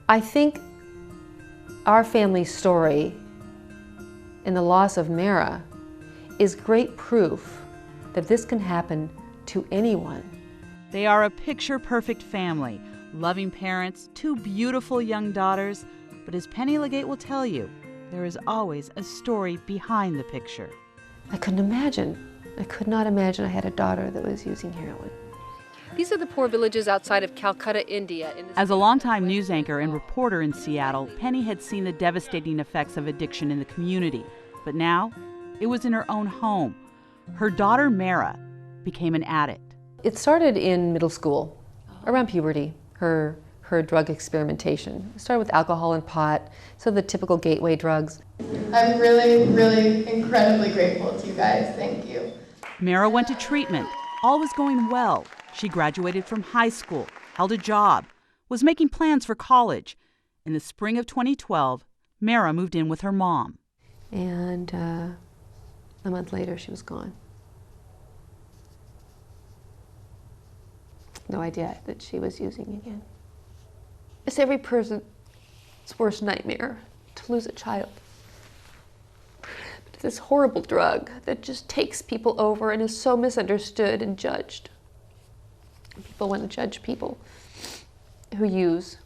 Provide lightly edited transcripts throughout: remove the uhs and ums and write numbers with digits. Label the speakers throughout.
Speaker 1: I think our family story and the loss of Mara is great proof that this can happen to anyone.
Speaker 2: They are a picture-perfect family, loving parents, two beautiful young daughters, but as Penny Legate will tell you, there is always a story behind the picture.
Speaker 1: I couldn't imagine. I could not imagine I had a daughter that was using heroin. These are the poor villages outside of Calcutta, India.
Speaker 2: As a longtime news anchor and reporter in Seattle, Penny had seen the devastating effects of addiction in the community. But now, it was in her own home. Her daughter, Mara, became an addict.
Speaker 1: It started in middle school, around puberty, her drug experimentation. It started with alcohol and pot, so the typical gateway drugs.
Speaker 3: I'm really, really incredibly grateful to you guys. Thank you.
Speaker 2: Mara went to treatment. All was going well. She graduated from high school, held a job, was making plans for college. In the spring of 2012, Mara moved in with her mom.
Speaker 1: And a month later, she was gone. No idea that she was using again. It's every person's worst nightmare to lose a child. But this horrible drug that just takes people over and is so misunderstood and judged. People want to judge people who use.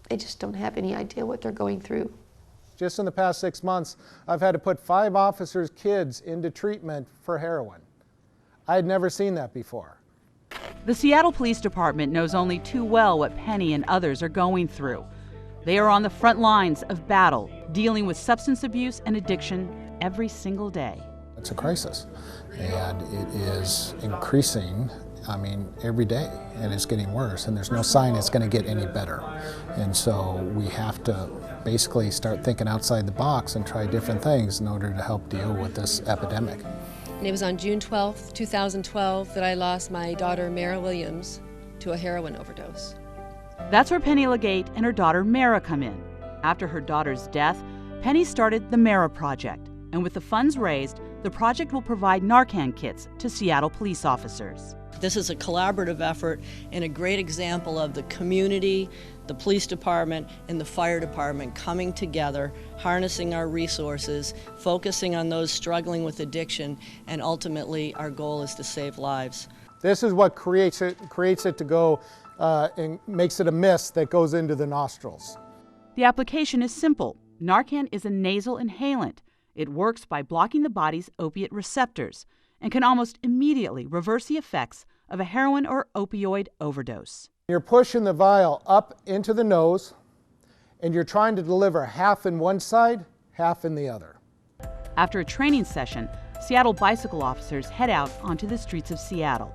Speaker 1: They just don't have any idea what they're going through.
Speaker 4: Just in the past 6 months, I've had to put 5 officers' kids into treatment for heroin. I had never seen that before.
Speaker 2: The Seattle Police Department knows only too well what Penny and others are going through. They are on the front lines of battle, dealing with substance abuse and addiction every single day.
Speaker 4: It's a crisis, and it is increasing, every day, and it's getting worse, and there's no sign it's going to get any better. And so we have to basically start thinking outside the box and try different things in order to help deal with this epidemic.
Speaker 1: And it was on June 12th, 2012 that I lost my daughter Mara Williams to a heroin overdose.
Speaker 2: That's where Penny Legate and her daughter Mara come in. After her daughter's death, Penny started the Mara Project, and with the funds raised, the project will provide Narcan kits to Seattle police officers.
Speaker 5: This is a collaborative effort and a great example of the community, the police department, and the fire department coming together, harnessing our resources, focusing on those struggling with addiction, and ultimately our goal is to save lives.
Speaker 4: This is what creates it to go and makes it a mist that goes into the nostrils.
Speaker 2: The application is simple. Narcan is a nasal inhalant. It works by blocking the body's opiate receptors and can almost immediately reverse the effects of a heroin or opioid overdose.
Speaker 4: You're pushing the vial up into the nose, and you're trying to deliver half in one side, half in the other.
Speaker 2: After a training session, Seattle bicycle officers head out onto the streets of Seattle.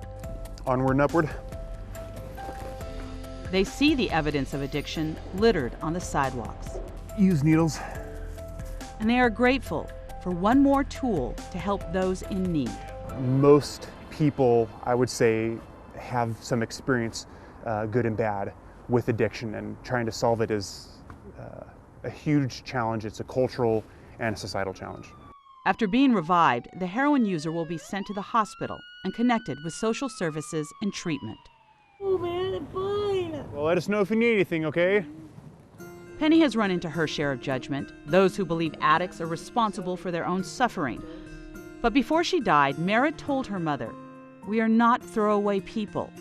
Speaker 6: Onward and upward.
Speaker 2: They see the evidence of addiction littered on the sidewalks.
Speaker 6: Use needles.
Speaker 2: And they are grateful for one more tool to help those in need.
Speaker 6: Most people, I would say, have some experience, good and bad, with addiction, and trying to solve it is a huge challenge. It's a cultural and a societal challenge.
Speaker 2: After being revived, the heroin user will be sent to the hospital and connected with social services and treatment.
Speaker 7: Oh man, I'm fine.
Speaker 6: Well, let us know if you need anything, okay?
Speaker 2: Penny has run into her share of judgment, those who believe addicts are responsible for their own suffering. But before she died, Mara told her mother, "We are not throwaway people."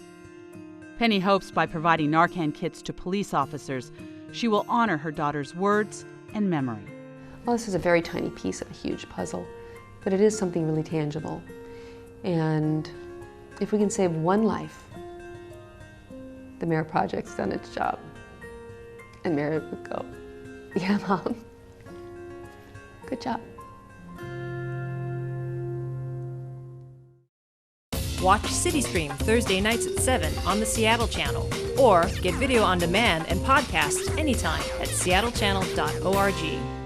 Speaker 2: Penny hopes by providing Narcan kits to police officers, she will honor her daughter's words and memory.
Speaker 1: Well, this is a very tiny piece of a huge puzzle, but it is something really tangible. And if we can save one life, the Mara Project's done its job. And Mara would go, "Yeah, Mom, good job."
Speaker 8: Watch CityStream Thursday nights at 7 on the Seattle channel, or get video on demand and podcasts anytime at seattlechannel.org.